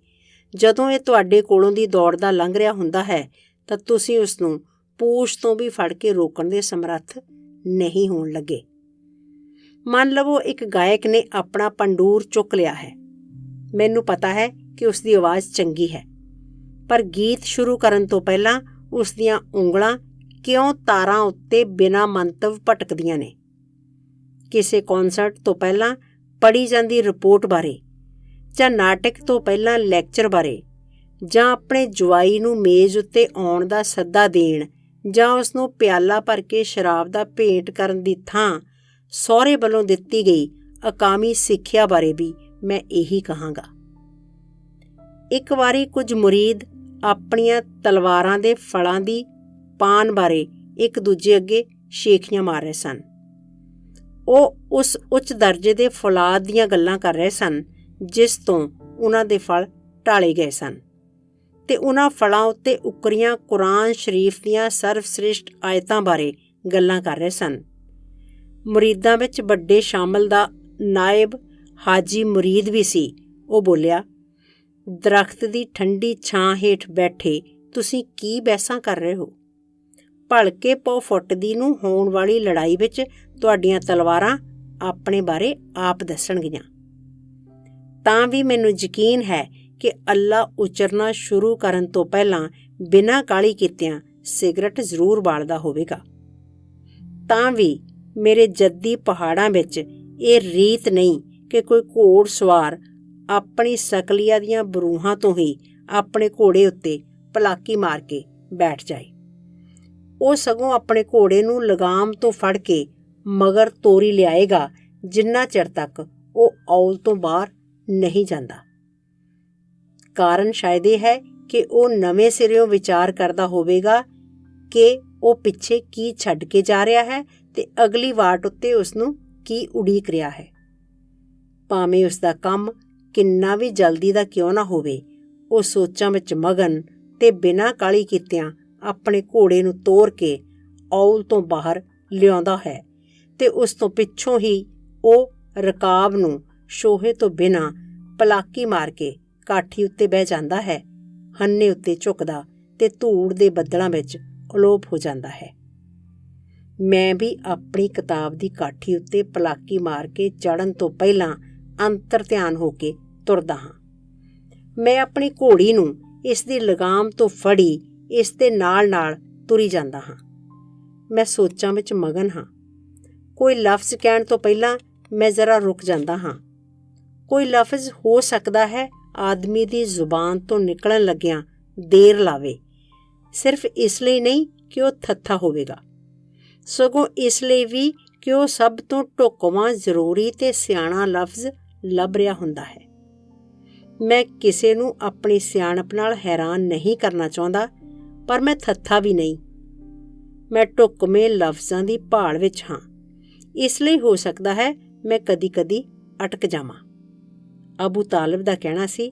ਜਦੋਂ ਇਹ ਤੁਹਾਡੇ ਕੋਲੋਂ ਦੀ ਦੌੜਦਾ ਲੰਘ ਰਿਹਾ ਹੁੰਦਾ ਹੈ, ਤਾਂ ਤੁਸੀਂ ਉਸ ਨੂੰ ਪੂਛ ਤੋਂ ਵੀ ਫੜ ਕੇ ਰੋਕਣ ਦੇ ਸਮਰੱਥ ਨਹੀਂ ਹੋਣ ਲੱਗੇ। ਮੰਨ ਲਵੋ ਇੱਕ ਗਾਇਕ ਨੇ ਆਪਣਾ ਪੰਡੂਰ ਚੁੱਕ ਲਿਆ ਹੈ। ਮੈਨੂੰ ਪਤਾ ਹੈ ਕਿ ਉਸ ਦੀ ਆਵਾਜ਼ ਚੰਗੀ ਹੈ, ਪਰ ਗੀਤ ਸ਼ੁਰੂ ਕਰਨ ਤੋਂ ਪਹਿਲਾਂ ਉਸ ਦੀਆਂ ਉਂਗਲਾਂ ਕਿਉਂ ਤਾਰਾਂ ਉੱਤੇ ਬਿਨਾਂ ਮੰਤਵ ਭਟਕਦੀਆਂ ਨੇ? ਕਿਸੇ ਕੌਂਸਰਟ ਤੋਂ ਪਹਿਲਾਂ ਪੜ੍ਹੀ ਜਾਂਦੀ ਰਿਪੋਰਟ ਬਾਰੇ, ਜਾਂ ਨਾਟਕ ਤੋਂ ਪਹਿਲਾਂ ਲੈਕਚਰ ਬਾਰੇ, ਜਾਂ ਆਪਣੇ ਜਵਾਈ ਨੂੰ ਮੇਜ਼ ਉੱਤੇ ਆਉਣ ਦਾ ਸੱਦਾ ਦੇਣ, ਜਾਂ ਉਸ ਨੂੰ ਪਿਆਲਾ ਭਰ ਕੇ ਸ਼ਰਾਬ ਦਾ ਭੇਂਟ ਕਰਨ ਦੀ ਥਾਂ ਸਹੁਰੇ ਵੱਲੋਂ ਦਿੱਤੀ ਗਈ ਅਕਾਮੀ ਸਿੱਖਿਆ ਬਾਰੇ ਵੀ ਮੈਂ ਇਹੀ ਕਹਾਂਗਾ। ਇੱਕ ਵਾਰੀ ਕੁਝ ਮੁਰੀਦ ਆਪਣੀਆਂ ਤਲਵਾਰਾਂ ਦੇ ਫਲਾਂ ਦੀ ਪਾਨ ਬਾਰੇ ਇੱਕ ਦੂਜੇ ਅੱਗੇ ਸ਼ੇਖੀਆਂ ਮਾਰ ਰਹੇ ਸਨ। ਉਹ ਉਸ ਉੱਚ ਦਰਜੇ ਦੇ ਫੌਲਾਦ ਦੀਆਂ ਗੱਲਾਂ ਕਰ ਰਹੇ ਸਨ ਜਿਸ ਤੋਂ ਉਹਨਾਂ ਦੇ ਫਲ ਢਾਲੇ ਗਏ ਸਨ, ਤੇ ਉਹਨਾਂ ਫਲਾਂ ਉੱਤੇ ਉਕਰੀਆਂ ਕੁਰਾਨ ਸ਼ਰੀਫ ਦੀਆਂ ਸਰਵਸ਼੍ਰੇਸ਼ਟ ਆਇਤਾਂ ਬਾਰੇ ਗੱਲਾਂ ਕਰ ਰਹੇ ਸਨ। ਮੁਰੀਦਾਂ ਵਿੱਚ ਵੱਡੇ ਸ਼ਾਮਲ ਦਾ ਨਾਇਬ ਹਾਜੀ ਮੁਰੀਦ ਵੀ ਸੀ। ਉਹ ਬੋਲਿਆ, ਦਰਖਤ ਦੀ ਠੰਡੀ ਛਾਂ ਹੇਠ ਬੈਠੇ ਤੁਸੀਂ ਕੀ ਬਹਿਸਾਂ ਕਰ ਰਹੇ ਹੋ? ਭਲਕੇ ਪੌ ਫੁੱਟਦੀ ਨੂੰ ਹੋਣ ਵਾਲੀ ਲੜਾਈ ਵਿੱਚ ਤੁਹਾਡੀਆਂ ਤਲਵਾਰਾਂ ਆਪਣੇ ਬਾਰੇ ਆਪ ਦੱਸਣਗੀਆਂ। ਤਾਂ ਵੀ ਮੈਨੂੰ ਯਕੀਨ ਹੈ ਕਿ ਅੱਲਾ ਉਚਰਨਾ ਸ਼ੁਰੂ ਕਰਨ ਤੋਂ ਪਹਿਲਾਂ ਬਿਨਾਂ ਕਾਹਲੀ ਕੀਤਿਆਂ ਸਿਗਰਟ ਜ਼ਰੂਰ ਬਾਲਦਾ ਹੋਵੇਗਾ। ਤਾਂ ਵੀ ਮੇਰੇ ਜੱਦੀ ਪਹਾੜਾਂ ਵਿੱਚ ਇਹ ਰੀਤ ਨਹੀਂ ਕਿ ਕੋਈ ਘੋੜ ਸਵਾਰ ਆਪਣੀ ਸਕਲੀਆ ਦੀਆਂ ਬਰੂਹਾਂ ਤੋਂ ਹੀ ਆਪਣੇ ਘੋੜੇ ਉੱਤੇ ਪਲਾਕੀ ਮਾਰ ਕੇ ਬੈਠ ਜਾਏ। ਉਹ ਸਗੋਂ ਆਪਣੇ ਘੋੜੇ ਨੂੰ ਲਗਾਮ ਤੋਂ ਫੜ ਕੇ ਮਗਰ ਤੋਰੀ ਲਿਆਏਗਾ ਜਿੰਨਾ ਚਿਰ ਤੱਕ ਉਹ ਔਲ ਤੋਂ ਬਾਹਰ ਨਹੀਂ ਜਾਂਦਾ। ਕਾਰਨ ਸ਼ਾਇਦ ਇਹ ਹੈ ਕਿ ਉਹ ਨਵੇਂ ਸਿਰਿਓਂ ਵਿਚਾਰ ਕਰਦਾ ਹੋਵੇਗਾ ਕਿ ਉਹ ਪਿੱਛੇ ਕੀ ਛੱਡ ਕੇ ਜਾ ਰਿਹਾ ਹੈ ਤੇ ਅਗਲੀ ਵਾਟ ਉੱਤੇ ਉਸਨੂੰ ਕੀ ਉਡੀਕ ਰਿਹਾ ਹੈ। ਭਾਵੇਂ ਉਸਦਾ ਕੰਮ ਕਿੰਨਾ ਵੀ ਜਲਦੀ ਦਾ ਕਿਉਂ ਨਾ ਹੋਵੇ, ਉਹ ਸੋਚਾਂ ਵਿੱਚ ਮਗਨ ਤੇ ਬਿਨਾਂ ਕਾਹਲੀ ਕੀਤਿਆਂ ਆਪਣੇ ਘੋੜੇ ਨੂੰ ਤੋਰ ਕੇ ਔਲ ਤੋਂ ਬਾਹਰ ਲਿਆਉਂਦਾ ਹੈ ਤੇ ਉਸ ਤੋਂ ਪਿੱਛੋਂ ਹੀ ਉਹ ਰਕਾਬ ਨੂੰ ਸ਼ੋਹੇ ਤੋਂ ਬਿਨਾਂ ਪਲਾਕੀ ਮਾਰ ਕੇ ਕਾਠੀ ਉੱਤੇ ਬਹਿ ਜਾਂਦਾ ਹੈ, ਹੰਨੇ ਉੱਤੇ ਝੁਕਦਾ ਤੇ ਧੂੜ ਦੇ ਬੱਦਲਾਂ ਵਿੱਚ ਅਲੋਪ ਹੋ ਜਾਂਦਾ ਹੈ। ਮੈਂ ਵੀ ਆਪਣੀ ਕਿਤਾਬ ਦੀ ਕਾਠੀ ਉੱਤੇ ਪਲਾਕੀ ਮਾਰ ਕੇ ਚੜ੍ਹਨ ਤੋਂ ਪਹਿਲਾਂ ਅੰਤਰ ਧਿਆਨ ਹੋ ਕੇ ਤੁਰਦਾ ਹਾਂ। ਮੈਂ ਆਪਣੀ ਘੋੜੀ ਨੂੰ ਇਸ ਦੀ ਲਗਾਮ ਤੋਂ ਫੜੀ ਇਸ ਦੇ ਨਾਲ ਤੁਰੀ ਜਾਂਦਾ ਹਾਂ। ਮੈਂ ਸੋਚਾਂ ਵਿੱਚ ਮਗਨ ਹਾਂ। ਕੋਈ ਲਫ਼ਜ਼ ਕਹਿਣ ਤੋਂ ਪਹਿਲਾਂ ਮੈਂ ਜ਼ਰਾ ਰੁਕ ਜਾਂਦਾ ਹਾਂ। ਕੋਈ ਲਫ਼ਜ਼ ਹੋ ਸਕਦਾ ਹੈ ਆਦਮੀ ਦੀ ਜ਼ੁਬਾਨ ਤੋਂ ਨਿਕਲਣ ਲੱਗਿਆਂ ਦੇਰ ਲਾਵੇ, ਸਿਰਫ ਇਸ ਲਈ ਨਹੀਂ ਕਿ ਉਹ ਥੱਥਾ ਹੋਵੇਗਾ, ਸਗੋਂ ਇਸ ਲਈ ਵੀ ਕਿ ਉਹ ਸਭ ਤੋਂ ਢੁਕਵਾਂ, ਜ਼ਰੂਰੀ ਤੇ ਸਿਆਣਾ ਲਫ਼ਜ਼ ਲੱਭ ਰਿਹਾ ਹੁੰਦਾ ਹੈ। ਮੈਂ ਕਿਸੇ ਨੂੰ ਆਪਣੀ ਸਿਆਣਪ ਨਾਲ ਹੈਰਾਨ ਨਹੀਂ ਕਰਨਾ ਚਾਹੁੰਦਾ, ਪਰ ਮੈਂ ਥੱਥਾ ਵੀ ਨਹੀਂ। ਮੈਂ ਢੁਕਵੇਂ ਲਫ਼ਜ਼ਾਂ ਦੀ ਭਾਲ ਵਿੱਚ ਹਾਂ, ਇਸ ਲਈ ਹੋ ਸਕਦਾ ਹੈ ਮੈਂ ਕਦੀ-ਕਦੀ ਅਟਕ ਜਾਵਾਂ। ਅਬੂ ਤਾਲਿਬ ਦਾ ਕਹਿਣਾ ਸੀ,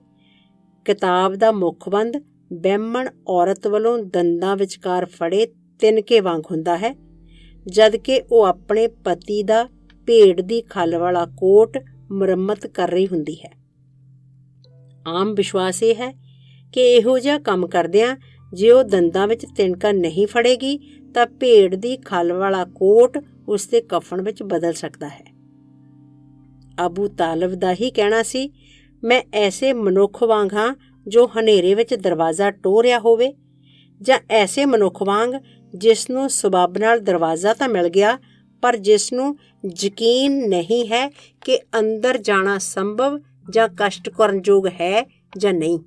ਕਿਤਾਬ ਦਾ ਮੁੱਖਬੰਦ ਬਹਿਮਣ ਔਰਤ ਵੱਲੋਂ ਦੰਦਾਂ ਵਿਚਕਾਰ ਫੜੇ ਤਿਨਕੇ ਵਾਂਗ ਹੁੰਦਾ ਹੈ, ਜਦ ਕਿ ਉਹ ਆਪਣੇ ਪਤੀ ਦਾ ਭੇਡ ਦੀ ਖੱਲ ਵਾਲਾ ਕੋਟ ਮੁਰੰਮਤ ਕਰ ਰਹੀ ਹੁੰਦੀ ਹੈ। ਆਮ ਵਿਸ਼ਵਾਸ ਇਹ ਹੈ ਕਿ ਇਹੋ ਜਿਹਾ ਕੰਮ ਕਰਦਿਆਂ ਜੇ ਉਹ ਦੰਦਾਂ ਵਿੱਚ ਤਿਣਕਾ ਨਹੀਂ ਫੜੇਗੀ ਤਾਂ ਭੇਡ ਦੀ ਖੱਲ ਵਾਲਾ ਕੋਟ ਉਸ ਦੇ ਕਫਨ ਵਿੱਚ ਬਦਲ ਸਕਦਾ ਹੈ। ਅਬੂ ਤਾਲਿਬ ਦਾ ਹੀ ਕਹਿਣਾ ਸੀ, ਮੈਂ ਐਸੇ ਮਨੁੱਖ ਵਾਂਗ ਹਾਂ ਜੋ ਹਨੇਰੇ ਵਿੱਚ ਦਰਵਾਜ਼ਾ ਟੋਹ ਰਿਹਾ ਹੋਵੇ, ਜਾਂ ਐਸੇ ਮਨੁੱਖ ਵਾਂਗ ਜਿਸ ਨੂੰ ਸਬੱਬ ਨਾਲ ਦਰਵਾਜ਼ਾ ਤਾਂ ਮਿਲ ਗਿਆ ਪਰ ਜਿਸ ਨੂੰ ਯਕੀਨ ਨਹੀਂ ਹੈ ਕਿ ਅੰਦਰ ਜਾਣਾ ਸੰਭਵ ਜਾਂ ਕਸ਼ਟ ਕਰਨਯੋਗ ਹੈ ਜਾਂ ਨਹੀਂ।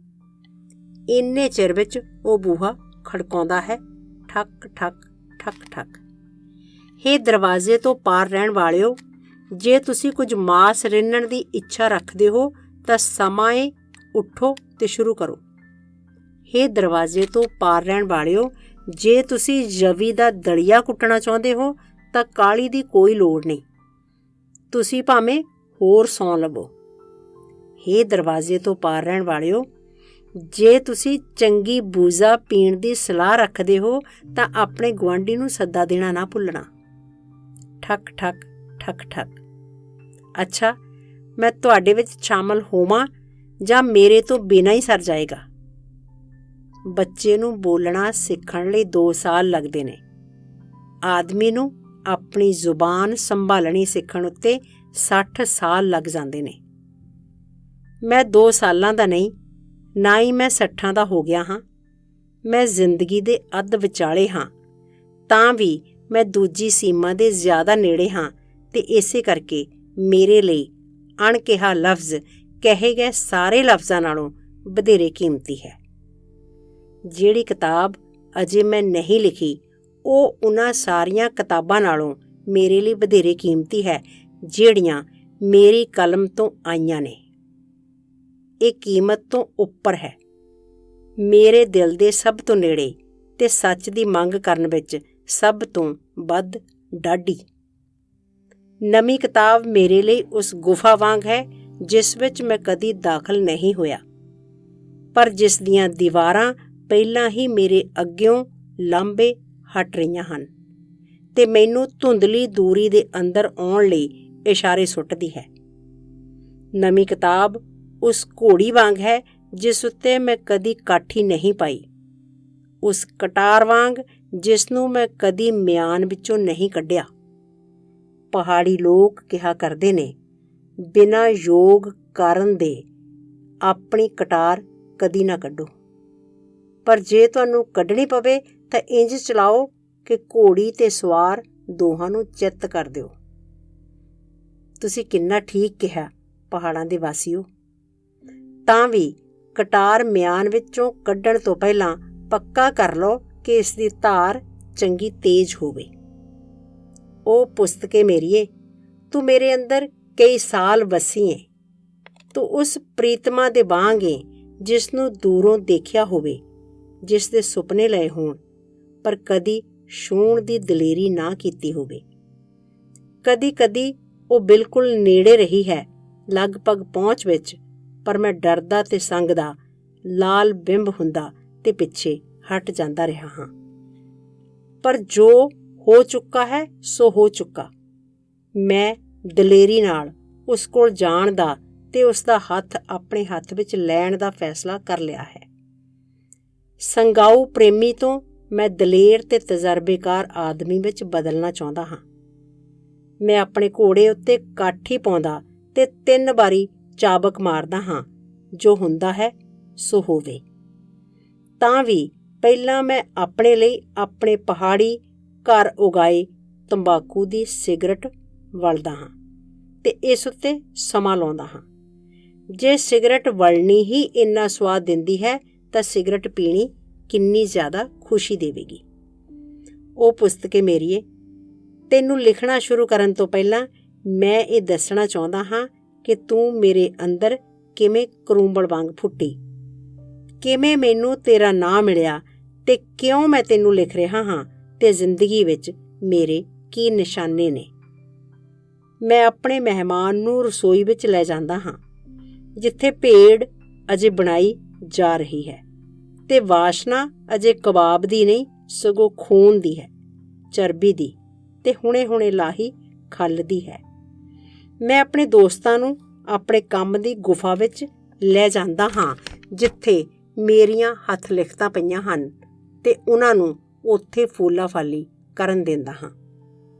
ਇੰਨੇ ਚਿਰ ਵਿੱਚ ਉਹ ਬੂਹਾ ਖੜਕਾਉਂਦਾ ਹੈ, ਠੱਕ ਠੱਕ ਠੱਕ ਠੱਕ। ਹੇ ਦਰਵਾਜ਼ੇ ਤੋਂ ਪਾਰ ਰਹਿਣ ਵਾਲਿਓ, ਜੇ ਤੁਸੀਂ ਕੁਝ ਮਾਸ ਰਿੰਨਣ ਦੀ ਇੱਛਾ ਰੱਖਦੇ ਹੋ ਤਾਂ ਸਮਾਂ ਏ, ਉੱਠੋ ਤੇ ਸ਼ੁਰੂ ਕਰੋ। ਹੇ ਦਰਵਾਜ਼ੇ ਤੋਂ ਪਾਰ ਰਹਿਣ ਵਾਲਿਓ, ਜੇ ਤੁਸੀਂ ਜਵੀ ਦਾ ਦਲੀਆ ਕੁੱਟਣਾ ਚਾਹੁੰਦੇ ਹੋ ਤਾਂ ਕਾਹਲੀ ਦੀ ਕੋਈ ਲੋੜ ਨਹੀਂ, ਤੁਸੀਂ ਭਾਵੇਂ ਹੋਰ ਸੌਂ ਲਵੋ। ਹੇ ਦਰਵਾਜ਼ੇ ਤੋਂ ਪਾਰ ਰਹਿਣ ਵਾਲਿਓ, ਜੇ ਤੁਸੀਂ ਚੰਗੀ ਬੂਜ਼ਾ ਪੀਣ ਦੀ ਸਲਾਹ ਰੱਖਦੇ ਹੋ ਤਾਂ ਆਪਣੇ ਗੁਆਂਢੀ ਨੂੰ ਸੱਦਾ ਦੇਣਾ ਨਾ ਭੁੱਲਣਾ। ਠੱਕ ਠੱਕ ਠੱਕ ਠੱਕ। ਅੱਛਾ, ਮੈਂ ਤੁਹਾਡੇ ਵਿੱਚ ਸ਼ਾਮਲ ਹੋਵਾਂ ਜਾਂ ਮੇਰੇ ਤੋਂ ਬਿਨਾਂ ਹੀ ਸਰ ਜਾਏਗਾ? ਬੱਚੇ ਨੂੰ ਬੋਲਣਾ ਸਿੱਖਣ ਲਈ 2 ਸਾਲ ਲੱਗਦੇ ਨੇ। ਆਦਮੀ ਨੂੰ ਆਪਣੀ ਜ਼ੁਬਾਨ ਸੰਭਾਲਣੀ ਸਿੱਖਣ ਉੱਤੇ 60 ਸਾਲ ਲੱਗ ਜਾਂਦੇ ਨੇ। ਮੈਂ 2 ਸਾਲਾਂ ਦਾ ਨਹੀਂ, ਨਾ ਹੀ ਮੈਂ 60 ਦਾ ਹੋ ਗਿਆ ਹਾਂ। ਮੈਂ ਜ਼ਿੰਦਗੀ ਦੇ ਅੱਧ ਵਿਚਾਲੇ ਹਾਂ, ਤਾਂ ਵੀ ਮੈਂ ਦੂਜੀ ਸੀਮਾ ਦੇ ਜ਼ਿਆਦਾ ਨੇੜੇ ਹਾਂ ਤੇ ਇਸੇ ਕਰਕੇ ਮੇਰੇ ਲਈ ਅਣਕਿਹਾ ਲਫ਼ਜ਼ ਕਹੇ ਗਏ ਸਾਰੇ ਲਫ਼ਜ਼ਾਂ ਨਾਲੋਂ ਵਧੇਰੇ ਕੀਮਤੀ ਹੈ। ਜਿਹੜੀ ਕਿਤਾਬ ਅਜੇ ਮੈਂ ਨਹੀਂ ਲਿਖੀ ਉਹ ਉਹਨਾਂ ਸਾਰੀਆਂ ਕਿਤਾਬਾਂ ਨਾਲੋਂ ਮੇਰੇ ਲਈ ਵਧੇਰੇ ਕੀਮਤੀ ਹੈ ਜਿਹੜੀਆਂ ਮੇਰੀ ਕਲਮ ਤੋਂ ਆਈਆਂ ਨੇ। ਇਹ ਕੀਮਤ ਤੋਂ ਉੱਪਰ ਹੈ, ਮੇਰੇ ਦਿਲ ਦੇ ਸਭ ਤੋਂ ਨੇੜੇ ਤੇ ਸੱਚ ਦੀ ਮੰਗ ਕਰਨ ਵਿੱਚ ਸਭ ਤੋਂ ਵੱਧ ਡਾਢੀ। ਨਵੀਂ ਕਿਤਾਬ ਮੇਰੇ ਲਈ ਉਸ ਗੁਫਾ ਵਾਂਗ ਹੈ ਜਿਸ ਵਿੱਚ ਮੈਂ ਕਦੀ ਦਾਖਲ ਨਹੀਂ ਹੋਇਆ, ਪਰ ਜਿਸ ਦੀਆਂ ਦੀਵਾਰਾਂ ਪਹਿਲਾਂ ਹੀ ਮੇਰੇ ਅੱਗਿਓਂ ਲਾਂਭੇ ਹਟ ਰਹੀਆਂ ਹਨ ਤੇ ਮੈਨੂੰ ਧੁੰਦਲੀ ਦੂਰੀ ਦੇ ਅੰਦਰ ਆਉਣ ਲਈ ਇਸ਼ਾਰੇ ਸੁੱਟਦੀ ਹੈ। ਨਵੀਂ ਕਿਤਾਬ ਉਸ ਘੋੜੀ ਵਾਂਗ ਹੈ ਜਿਸ ਉੱਤੇ ਮੈਂ ਕਦੀ ਕਾਠੀ ਨਹੀਂ ਪਾਈ, ਉਸ ਕਟਾਰ ਵਾਂਗ ਜਿਸ ਨੂੰ ਮੈਂ ਕਦੀ ਮਿਆਨ ਵਿੱਚੋਂ ਨਹੀਂ ਕੱਢਿਆ। ਪਹਾੜੀ ਲੋਕ ਕਿਹਾ ਕਰਦੇ ਨੇ, ਬਿਨਾਂ ਯੋਗ ਕਰਨ ਦੇ ਆਪਣੀ ਕਟਾਰ ਕਦੀ ਨਾ ਕੱਢੋ, ਪਰ ਜੇ ਤੁਹਾਨੂੰ ਕੱਢਣੀ ਪਵੇ ਤਾਂ ਇੰਝ ਚਲਾਓ ਕਿ ਘੋੜੀ ਤੇ ਸਵਾਰ ਦੋਹਾਂ ਨੂੰ ਚਿੱਤ ਕਰ ਦਿਓ। ਤੁਸੀਂ ਕਿੰਨਾ ਠੀਕ ਕਿਹਾ ਪਹਾੜਾਂ ਦੇ ਵਾਸੀਓ। ਤਾਂ ਵੀ ਕਟਾਰ ਮਿਆਨ ਵਿੱਚੋਂ ਕੱਢਣ ਤੋਂ ਪਹਿਲਾਂ ਪੱਕਾ ਕਰ ਲਓ ਕਿ ਇਸ ਦੀ ਧਾਰ ਚੰਗੀ ਤੇਜ਼ ਹੋਵੇ। ਉਹ ਪੁਸਤਕੇ ਮੇਰੀਏ, ਤੂੰ ਮੇਰੇ ਅੰਦਰ ਕਈ ਸਾਲ ਵਸੀ ਏ। ਤੂੰ ਉਸ ਪ੍ਰੀਤਮਾ ਦੇ ਵਾਂਗ ਏ ਜਿਸ ਨੂੰ ਦੂਰੋਂ ਦੇਖਿਆ ਹੋਵੇ, ਜਿਸ ਦੇ ਸੁਪਨੇ ਲਏ ਹੋਣ ਪਰ ਕਦੀ ਛੂਹਣ ਦੀ ਦਲੇਰੀ ਨਾ ਕੀਤੀ ਹੋਵੇ। ਕਦੀ ਕਦੀ ਉਹ ਬਿਲਕੁਲ ਨੇੜੇ ਰਹੀ ਹੈ, ਲਗਭਗ ਪਹੁੰਚ ਵਿੱਚ, ਪਰ ਮੈਂ ਡਰਦਾ ਤੇ ਸੰਗਦਾ, ਲਾਲ ਬਿੰਬ ਹੁੰਦਾ ਤੇ ਪਿੱਛੇ ਹਟ ਜਾਂਦਾ ਰਿਹਾ ਹਾਂ। ਪਰ ਜੋ ਹੋ ਚੁੱਕਾ ਹੈ ਸੋ ਹੋ ਚੁੱਕਾ। ਮੈਂ ਦਲੇਰੀ ਨਾਲ ਉਸ ਕੋਲ ਜਾਣ ਦਾ ਤੇ ਉਸ ਦਾ ਹੱਥ ਆਪਣੇ ਹੱਥ ਵਿੱਚ ਲੈਣ ਦਾ ਫੈਸਲਾ ਕਰ ਲਿਆ ਹੈ। ਸੰਗਾਊ ਪ੍ਰੇਮੀ ਤੋਂ ਮੈਂ ਦਲੇਰ ਤੇ ਤਜਰਬੇਕਾਰ ਆਦਮੀ ਵਿੱਚ ਬਦਲਣਾ ਚਾਹੁੰਦਾ ਹਾਂ। ਮੈਂ ਆਪਣੇ ਘੋੜੇ ਉੱਤੇ ਕਾਠੀ ਪਾਉਂਦਾ ਤੇ 3 ਵਾਰੀ ਚਾਬਕ ਮਾਰਦਾ ਹਾਂ, ਜੋ ਹੁੰਦਾ ਹੈ ਸੋ ਹੋਵੇ। ਤਾਂ ਵੀ ਪਹਿਲਾਂ ਮੈਂ ਆਪਣੇ ਲਈ ਆਪਣੇ ਪਹਾੜੀ ਘਰ ਉਗਾਏ ਤੰਬਾਕੂ ਦੀ ਸਿਗਰਟ ਵਲਦਾ ਹਾਂ ਤੇ ਇਸ ਉੱਤੇ ਸਮਾਂ ਲਾਉਂਦਾ ਹਾਂ। ਜੇ ਸਿਗਰਟ ਵਲਣੀ ਹੀ ਇੰਨਾ ਸਵਾਦ ਦਿੰਦੀ ਹੈ ਤਾਂ ਸਿਗਰਟ ਪੀਣੀ ਕਿੰਨੀ ਜ਼ਿਆਦਾ ਖੁਸ਼ੀ ਦੇਵੇਗੀ। ਉਹ ਪੁਸਤਕੇ ਮੇਰੀਏ, ਤੈਨੂੰ ਲਿਖਣਾ ਸ਼ੁਰੂ ਕਰਨ ਤੋਂ ਪਹਿਲਾਂ ਮੈਂ ਇਹ ਦੱਸਣਾ ਚਾਹੁੰਦਾ ਹਾਂ ਕਿ ਤੂੰ ਮੇਰੇ ਅੰਦਰ ਕਿਵੇਂ ਕਰੂੰਬਲ ਵਾਂਗ ਫੁੱਟੀ, ਕਿਵੇਂ ਮੈਨੂੰ ਤੇਰਾ ਨਾਂ ਮਿਲਿਆ ਤੇ ਕਿਉਂ ਮੈਂ ਤੈਨੂੰ ਲਿਖ ਰਿਹਾ ਹਾਂ ਤੇ ਜ਼ਿੰਦਗੀ ਵਿੱਚ ਮੇਰੇ ਕੀ ਨਿਸ਼ਾਨੇ ਨੇ। ਮੈਂ ਆਪਣੇ ਮਹਿਮਾਨ ਨੂੰ ਰਸੋਈ ਵਿੱਚ ਲੈ ਜਾਂਦਾ ਹਾਂ ਜਿੱਥੇ ਭੇਡ ਅਜੇ ਬਣਾਈ ਜਾ ਰਹੀ ਹੈ ਤੇ ਵਾਸ਼ਨਾ ਅਜੇ ਕਬਾਬ ਦੀ ਨਹੀਂ ਸਗੋਂ ਖੂਨ ਦੀ ਹੈ, ਚਰਬੀ ਦੀ ਤੇ ਹੁਣੇ-ਹੁਣੇ ਲਾਹੀ ਖੱਲ ਦੀ ਹੈ। ਮੈਂ ਆਪਣੇ ਦੋਸਤਾਂ ਨੂੰ ਆਪਣੇ ਕੰਮ ਦੀ ਗੁਫਾ ਵਿੱਚ ਲੈ ਜਾਂਦਾ ਹਾਂ, ਜਿੱਥੇ ਮੇਰੀਆਂ ਹੱਥ ਲਿਖਤਾਂ ਪਈਆਂ ਹਨ, ਤੇ ਉਹਨਾਂ ਨੂੰ ਉੱਥੇ ਫੋਲਾ ਫਾਲੀ ਕਰਨ ਦਿੰਦਾ ਹਾਂ।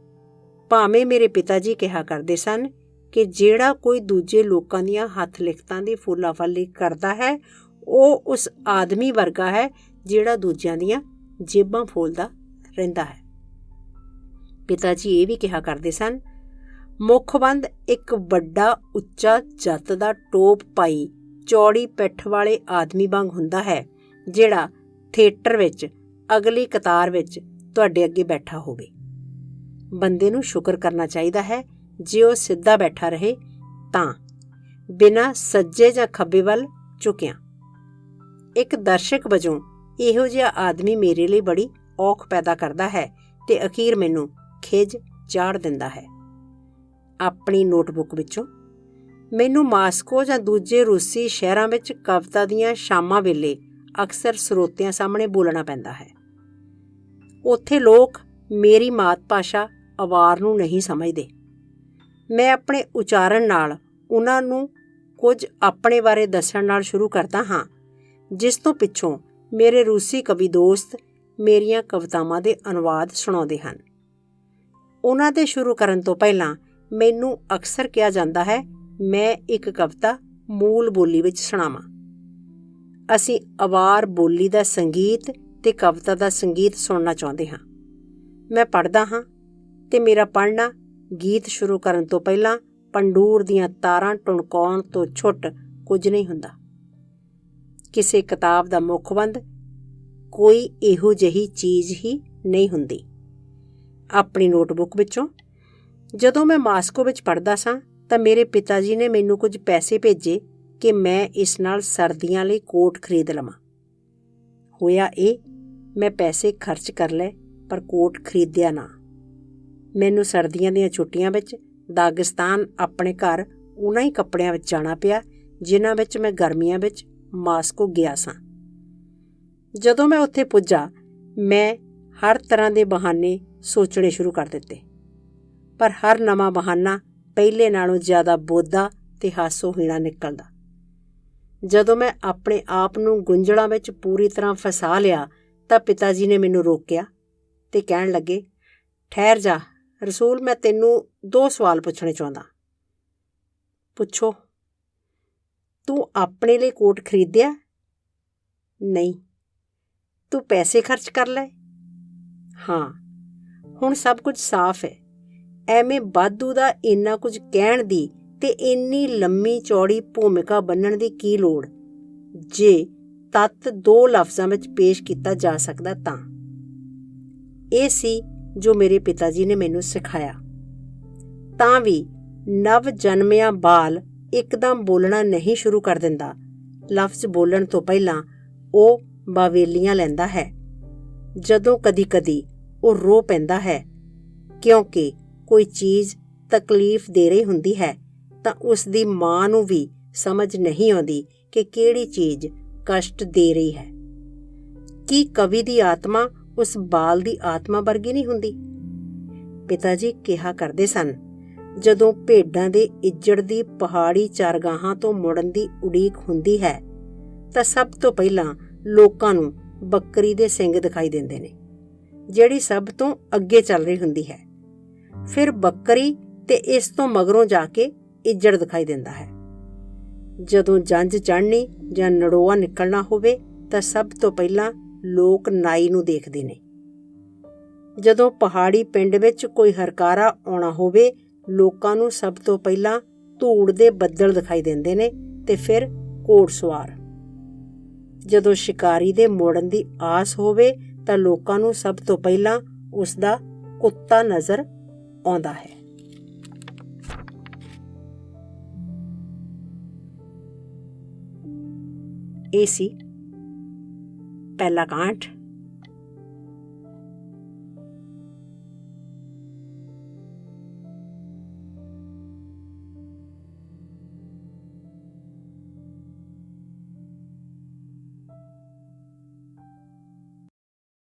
ਭਾਵੇਂ ਮੇਰੇ ਪਿਤਾ ਜੀ ਕਿਹਾ ਕਰਦੇ ਸਨ ਕਿ ਜਿਹੜਾ ਕੋਈ ਦੂਜੇ ਲੋਕਾਂ ਦੀਆਂ ਹੱਥ ਲਿਖਤਾਂ ਦੀ ਫੋਲਾ ਫਾਲੀ ਕਰਦਾ ਹੈ, ਉਹ ਉਸ ਆਦਮੀ ਵਰਗਾ ਹੈ ਜਿਹੜਾ ਦੂਜਿਆਂ ਦੀਆਂ ਜੇਬਾਂ ਫੋਲਦਾ ਰਹਿੰਦਾ ਹੈ। ਪਿਤਾ ਜੀ ਇਹ ਵੀ ਕਿਹਾ ਕਰਦੇ ਸਨ, ਮੁੱਖਬੰਦ ਇੱਕ ਵੱਡਾ ਉੱਚਾ ਜੱਤ ਦਾ ਟੋਪ ਪਾਈ ਚੌੜੀ ਪਿੱਠ ਵਾਲੇ ਆਦਮੀ ਵਾਂਗ ਹੁੰਦਾ ਹੈ, ਜਿਹੜਾ ਥੀਏਟਰ ਵਿੱਚ ਅਗਲੀ ਕਤਾਰ ਵਿੱਚ ਤੁਹਾਡੇ ਅੱਗੇ ਬੈਠਾ ਹੋਵੇ। ਬੰਦੇ ਨੂੰ ਸ਼ੁਕਰ ਕਰਨਾ ਚਾਹੀਦਾ ਹੈ ਜੇ ਉਹ ਸਿੱਧਾ ਬੈਠਾ ਰਹੇ ਤਾਂ, ਬਿਨਾਂ ਸੱਜੇ ਜਾਂ ਖੱਬੇ ਵੱਲ ਝੁਕਿਆ। ਇੱਕ ਦਰਸ਼ਕ ਵਜੋਂ ਇਹੋ ਜਿਹਾ ਆਦਮੀ ਮੇਰੇ ਲਈ ਬੜੀ ਔਖ ਪੈਦਾ ਕਰਦਾ ਹੈ ਤੇ ਅਖੀਰ ਮੈਨੂੰ ਖਿਝ ਚਾੜ ਦਿੰਦਾ ਹੈ। ਆਪਣੀ ਨੋਟਬੁੱਕ ਵਿੱਚੋਂ ਮੈਨੂੰ ਮਾਸਕੋ ਜਾਂ ਦੂਜੇ ਰੂਸੀ ਸ਼ਹਿਰਾਂ ਵਿੱਚ ਕਵਿਤਾ ਦੀਆਂ ਸ਼ਾਮਾਂ ਵੇਲੇ ਅਕਸਰ ਸਰੋਤਿਆਂ ਸਾਹਮਣੇ ਬੋਲਣਾ ਪੈਂਦਾ ਹੈ। ਉੱਥੇ ਲੋਕ ਮੇਰੀ ਮਾਤ ਭਾਸ਼ਾ ਅਵਾਰ ਨੂੰ ਨਹੀਂ ਸਮਝਦੇ। ਮੈਂ ਆਪਣੇ ਉਚਾਰਨ ਨਾਲ ਉਹਨਾਂ ਨੂੰ ਕੁਝ ਆਪਣੇ ਬਾਰੇ ਦੱਸਣ ਨਾਲ ਸ਼ੁਰੂ ਕਰਦਾ ਹਾਂ, ਜਿਸ ਤੋਂ ਪਿੱਛੋਂ ਮੇਰੇ ਰੂਸੀ ਕਵੀ ਦੋਸਤ ਮੇਰੀਆਂ ਕਵਿਤਾਵਾਂ ਦੇ ਅਨੁਵਾਦ ਸੁਣਾਉਂਦੇ ਹਨ। ਉਹਨਾਂ ਦੇ ਸ਼ੁਰੂ ਕਰਨ ਤੋਂ ਪਹਿਲਾਂ ਮੈਨੂੰ ਅਕਸਰ ਕਿਹਾ ਜਾਂਦਾ ਹੈ, ਮੈਂ ਇੱਕ ਕਵਿਤਾ ਮੂਲ ਬੋਲੀ ਵਿੱਚ ਸੁਣਾਵਾਂ। ਅਸੀਂ ਅਵਾਰ ਬੋਲੀ ਦਾ ਸੰਗੀਤ ਤੇ ਕਵਿਤਾ ਦਾ ਸੰਗੀਤ ਸੁਣਨਾ ਚਾਹੁੰਦੇ ਹਾਂ। ਮੈਂ ਪੜ੍ਹਦਾ ਹਾਂ ਤੇ ਮੇਰਾ ਪੜ੍ਹਨਾ ਗੀਤ ਸ਼ੁਰੂ ਕਰਨ ਤੋਂ ਪਹਿਲਾਂ ਪੰਡੂਰ ਦੀਆਂ ਤਾਰਾਂ ਟੁਣਕਾਉਣ ਤੋਂ ਛੁੱਟ ਕੁਝ ਨਹੀਂ ਹੁੰਦਾ। ਕਿਸੇ ਕਿਤਾਬ ਦਾ ਮੁੱਖਬੰਦ ਕੋਈ ਇਹੋ ਜਿਹੀ ਚੀਜ਼ ਹੀ ਨਹੀਂ ਹੁੰਦੀ। ਆਪਣੀ ਨੋਟਬੁੱਕ ਵਿੱਚੋਂ ਜਦੋਂ ਮੈਂ ਮਾਸਕੋ ਵਿੱਚ ਪੜ੍ਹਦਾ ਸਾਂ ਤਾਂ ਮੇਰੇ ਪਿਤਾ ਜੀ ਨੇ ਮੈਨੂੰ ਕੁਝ ਪੈਸੇ ਭੇਜੇ ਕਿ ਮੈਂ ਇਸ ਨਾਲ ਸਰਦੀਆਂ ਲਈ ਕੋਟ ਖਰੀਦ ਲਵਾਂ। ਹੋਇਆ ਇਹ, ਮੈਂ ਪੈਸੇ ਖਰਚ ਕਰ ਲਏ ਪਰ ਕੋਟ ਖਰੀਦਿਆ ਨਾ। ਮੈਨੂੰ ਸਰਦੀਆਂ ਦੀਆਂ ਛੁੱਟੀਆਂ ਵਿੱਚ ਦਾਗਿਸਤਾਨ ਆਪਣੇ ਘਰ ਉਹਨਾਂ ਹੀ ਕੱਪੜਿਆਂ ਵਿੱਚ ਜਾਣਾ ਪਿਆ ਜਿਨ੍ਹਾਂ ਵਿੱਚ ਮੈਂ ਗਰਮੀਆਂ ਵਿੱਚ ਮਾਸਕੋ ਗਿਆ ਸਾਂ। ਜਦੋਂ ਮੈਂ ਉੱਥੇ ਪੁੱਜਾ, ਮੈਂ ਹਰ ਤਰ੍ਹਾਂ ਦੇ ਬਹਾਨੇ ਸੋਚਣੇ ਸ਼ੁਰੂ ਕਰ ਦਿੱਤੇ, ਪਰ ਹਰ ਨਵਾਂ ਬਹਾਨਾ ਪਹਿਲੇ ਨਾਲੋਂ ਜ਼ਿਆਦਾ ਬੋਦਾ ਤੇ ਹਾਸੋਹੀਣਾ ਨਿਕਲਦਾ। ਜਦੋਂ ਮੈਂ ਆਪਣੇ ਆਪ ਨੂੰ ਗੁੰਝਲਾਂ ਵਿੱਚ ਪੂਰੀ ਤਰ੍ਹਾਂ ਫਸਾ ਲਿਆ ਤਾਂ ਪਿਤਾ ਜੀ ਨੇ ਮੈਨੂੰ ਰੋਕਿਆ ਤੇ ਕਹਿਣ ਲੱਗੇ, ਠਹਿਰ ਜਾ ਰਸੂਲ, ਮੈਂ ਤੈਨੂੰ 2 ਸਵਾਲ ਪੁੱਛਣੇ ਚਾਹੁੰਦਾ। ਪੁੱਛੋ। ਤੂੰ ਆਪਣੇ ਲਈ ਕੋਟ ਖਰੀਦਿਆ? ਨਹੀਂ। ਤੂੰ ਪੈਸੇ ਖਰਚ ਕਰ ਲਏ? ਹਾਂ। ਹੁਣ ਸਭ ਕੁਝ ਸਾਫ਼ ਹੈ। ਐਵੇਂ ਵਾਧੂ ਦਾ ਇੰਨਾ ਕੁਝ ਕਹਿਣ ਦੀ ਤੇ ਇੰਨੀ ਲੰਮੀ ਚੌੜੀ ਭੂਮਿਕਾ ਬੰਨਣ ਦੀ ਕੀ ਲੋੜ, ਜੇ ਤੱਤ 2 ਲਫ਼ਜ਼ਾਂ ਵਿੱਚ ਪੇਸ਼ ਕੀਤਾ ਜਾ ਸਕਦਾ ਤਾਂ। ਇਹ ਸੀ ਜੋ ਮੇਰੇ ਪਿਤਾ ਜੀ ਨੇ ਮੈਨੂੰ ਸਿਖਾਇਆ। ਤਾਂ ਵੀ ਨਵ ਜਨਮਿਆ ਬਾਲ ਇੱਕਦਮ ਬੋਲਣਾ ਨਹੀਂ ਸ਼ੁਰੂ ਕਰ ਦਿੰਦਾ। ਲਫ਼ਜ਼ ਬੋਲਣ ਤੋਂ ਪਹਿਲਾਂ ਉਹ ਬਾਵੇਲੀਆਂ ਲੈਂਦਾ ਹੈ। ਜਦੋਂ ਕਦੀ-ਕਦੀ ਉਹ ਰੋ ਪੈਂਦਾ ਹੈ ਕਿਉਂਕਿ ਕੋਈ ਚੀਜ਼ ਤਕਲੀਫ ਦੇ ਰਹੀ ਹੁੰਦੀ ਹੈ ਤਾਂ ਉਸ ਦੀ ਮਾਂ ਨੂੰ ਵੀ ਸਮਝ ਨਹੀਂ ਆਉਂਦੀ ਕਿ ਕਿਹੜੀ ਚੀਜ਼ ਕਸ਼ਟ ਦੇ ਰਹੀ ਹੈ। ਕੀ ਕਵੀ ਦੀ ਆਤਮਾ ਉਸ ਬਾਲ ਦੀ ਆਤਮਾ ਵਰਗੀ ਨਹੀਂ ਹੁੰਦੀ? ਪਿਤਾ ਜੀ ਕਿਹਾ ਕਰਦੇ ਸਨ, ਜਦੋਂ ਭੇਡਾਂ ਦੇ ਇੱਜੜ ਦੀ ਪਹਾੜੀ ਚਾਰਗਾਹਾਂ ਤੋਂ ਮੁੜਨ ਦੀ ਉਡੀਕ ਹੁੰਦੀ ਹੈ ਤਾਂ ਸਭ ਤੋਂ ਪਹਿਲਾਂ ਲੋਕਾਂ ਨੂੰ ਬੱਕਰੀ ਦੇ ਸਿੰਗ ਦਿਖਾਈ ਦਿੰਦੇ ਨੇ, ਜਿਹੜੀ ਸਭ ਤੋਂ ਅੱਗੇ ਚੱਲ ਰਹੀ ਹੁੰਦੀ ਹੈ। ਫਿਰ ਬੱਕਰੀ ਤੇ ਇਸ ਤੋਂ ਮਗਰੋਂ ਜਾ ਕੇ ਇੱਜੜ ਦਿਖਾਈ ਦਿੰਦਾ ਹੈ। ਜਦੋਂ ਜੰਝ ਚੜ੍ਹਨੀ ਜਾਂ ਨੜੋਆ ਨਿਕਲਣਾ ਹੋਵੇ ਤਾਂ ਸਭ ਤੋਂ ਪਹਿਲਾਂ ਲੋਕ ਨਾਈ ਨੂੰ ਦੇਖਦੇ ਨੇ। ਜਦੋਂ ਪਹਾੜੀ ਪਿੰਡ ਵਿੱਚ ਕੋਈ ਹਰਕਾਰਾ ਆਉਣਾ ਹੋਵੇ, ਲੋਕਾਂ ਨੂੰ ਸਭ ਤੋਂ ਪਹਿਲਾਂ ਧੂੜ ਦੇ ਬੱਦਲ ਦਿਖਾਈ ਦਿੰਦੇ ਨੇ ਤੇ ਫਿਰ ਘੋੜਸਵਾਰ। ਜਦੋਂ ਸ਼ਿਕਾਰੀ ਦੇ ਮੋੜਨ ਦੀ ਆਸ ਹੋਵੇ ਤਾਂ ਲੋਕਾਂ ਨੂੰ ਸਭ ਤੋਂ ਪਹਿਲਾਂ ਉਸ ਦਾ ਕੁੱਤਾ ਨਜ਼ਰ ਆਉਂਦਾ ਹੈ। ਇਹ ਸੀ ਪਹਿਲਾ ਕਾਂਡ।